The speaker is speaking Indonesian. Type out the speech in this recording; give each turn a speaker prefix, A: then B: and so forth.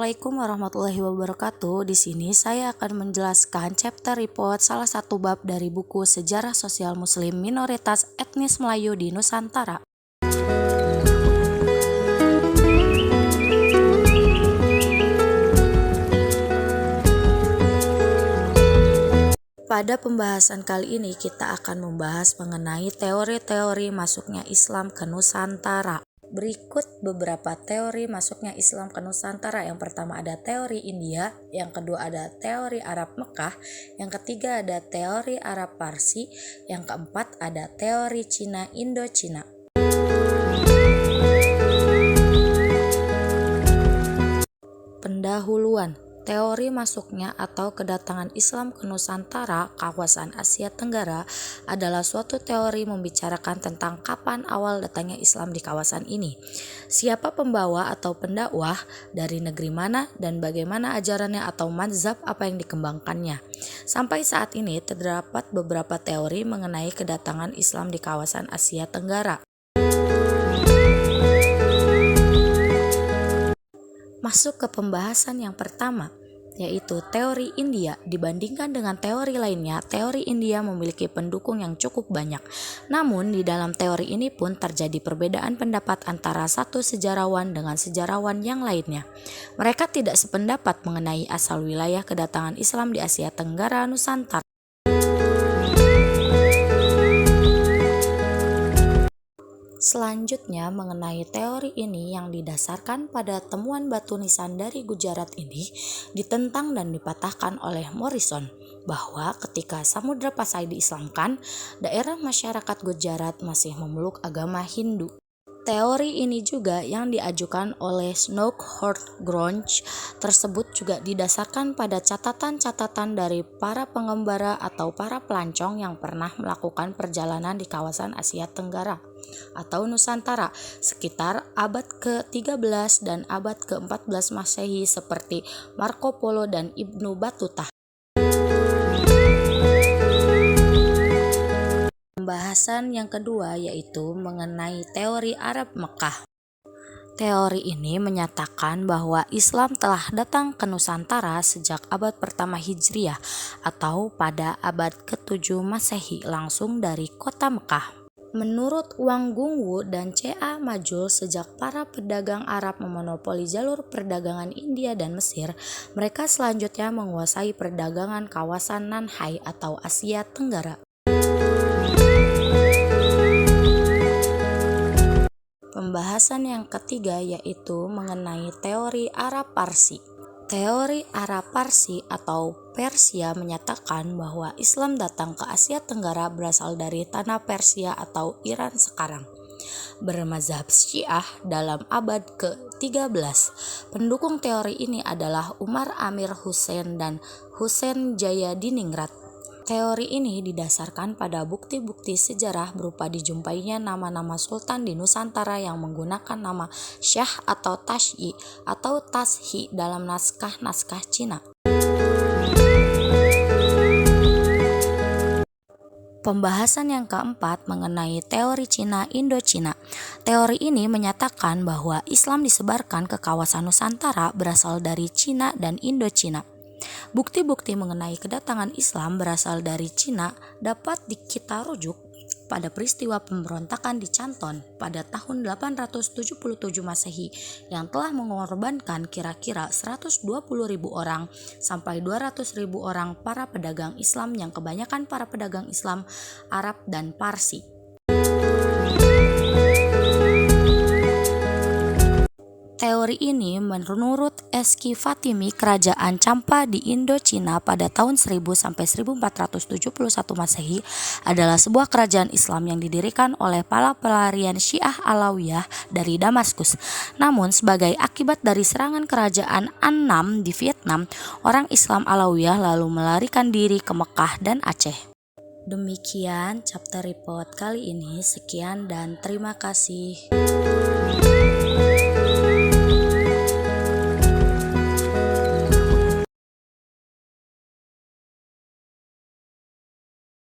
A: Assalamualaikum warahmatullahi wabarakatuh. Di sini saya akan menjelaskan chapter report salah satu bab dari buku Sejarah Sosial Muslim Minoritas Etnis Melayu di Nusantara. Pada pembahasan kali ini kita akan membahas mengenai teori-teori masuknya Islam ke Nusantara. Berikut beberapa teori masuknya Islam ke Nusantara. Yang pertama ada teori India, yang kedua ada teori Arab Mekah, yang ketiga ada teori Arab Parsi, yang keempat ada teori Cina Indochina. Pendahuluan. Teori masuknya atau kedatangan Islam ke Nusantara, kawasan Asia Tenggara, adalah suatu teori membicarakan tentang kapan awal datangnya Islam di kawasan ini, siapa pembawa atau pendakwah, dari negeri mana, dan bagaimana ajarannya atau mazhab apa yang dikembangkannya. Sampai saat ini terdapat beberapa teori mengenai kedatangan Islam di kawasan Asia Tenggara. Masuk ke pembahasan yang pertama, yaitu teori India. Dibandingkan dengan teori lainnya, teori India memiliki pendukung yang cukup banyak. Namun di dalam teori ini pun terjadi perbedaan pendapat antara satu sejarawan dengan sejarawan yang lainnya. Mereka tidak sependapat mengenai asal wilayah kedatangan Islam di Asia Tenggara Nusantara. Selanjutnya mengenai teori ini yang didasarkan pada temuan batu nisan dari Gujarat ini ditentang dan dipatahkan oleh Morrison bahwa ketika Samudra Pasai diislamkan, daerah masyarakat Gujarat masih memeluk agama Hindu. Teori ini juga yang diajukan oleh Snoeck-Hortgronje tersebut juga didasarkan pada catatan-catatan dari para pengembara atau para pelancong yang pernah melakukan perjalanan di kawasan Asia Tenggara atau Nusantara sekitar abad ke-13 dan abad ke-14 Masehi seperti Marco Polo dan Ibnu Battuta. Pembahasan yang kedua yaitu mengenai teori Arab Mekah. Teori ini menyatakan bahwa Islam telah datang ke Nusantara sejak abad pertama Hijriah atau pada abad ke-7 Masehi langsung dari kota Mekah. Menurut Wang Gungwu dan C.A. Majul, sejak para pedagang Arab memonopoli jalur perdagangan India dan Mesir, mereka selanjutnya menguasai perdagangan kawasan Nanhai atau Asia Tenggara. Pembahasan yang ketiga yaitu mengenai teori Arab Parsi. Teori Arab Parsi atau Persia menyatakan bahwa Islam datang ke Asia Tenggara berasal dari tanah Persia atau Iran sekarang, bermazhab Syiah dalam abad ke-13. Pendukung teori ini adalah Umar Amir Hussein dan Hussein Jayadiningrat. Teori ini didasarkan pada bukti-bukti sejarah berupa dijumpainya nama-nama sultan di Nusantara yang menggunakan nama Syah atau Tashi atau Tashi dalam naskah-naskah Cina. Pembahasan yang keempat mengenai teori Cina Indochina. Teori ini menyatakan bahwa Islam disebarkan ke kawasan Nusantara berasal dari Cina dan Indochina. Bukti-bukti mengenai kedatangan Islam berasal dari Cina dapat kita rujuk pada peristiwa pemberontakan di Canton pada tahun 877 Masehi yang telah mengorbankan kira-kira 120.000 orang sampai 200.000 orang para pedagang Islam yang kebanyakan para pedagang Islam Arab dan Parsi. Teori ini menurut Eski Fatimi, kerajaan Champa di Indochina pada tahun 1000 sampai 1471 Masehi adalah sebuah kerajaan Islam yang didirikan oleh para pelarian Syiah Alawiyah dari Damaskus. Namun sebagai akibat dari serangan kerajaan Annam di Vietnam, orang Islam Alawiyah lalu melarikan diri ke Mekah dan Aceh. Demikian chapter report kali ini. Sekian dan terima kasih.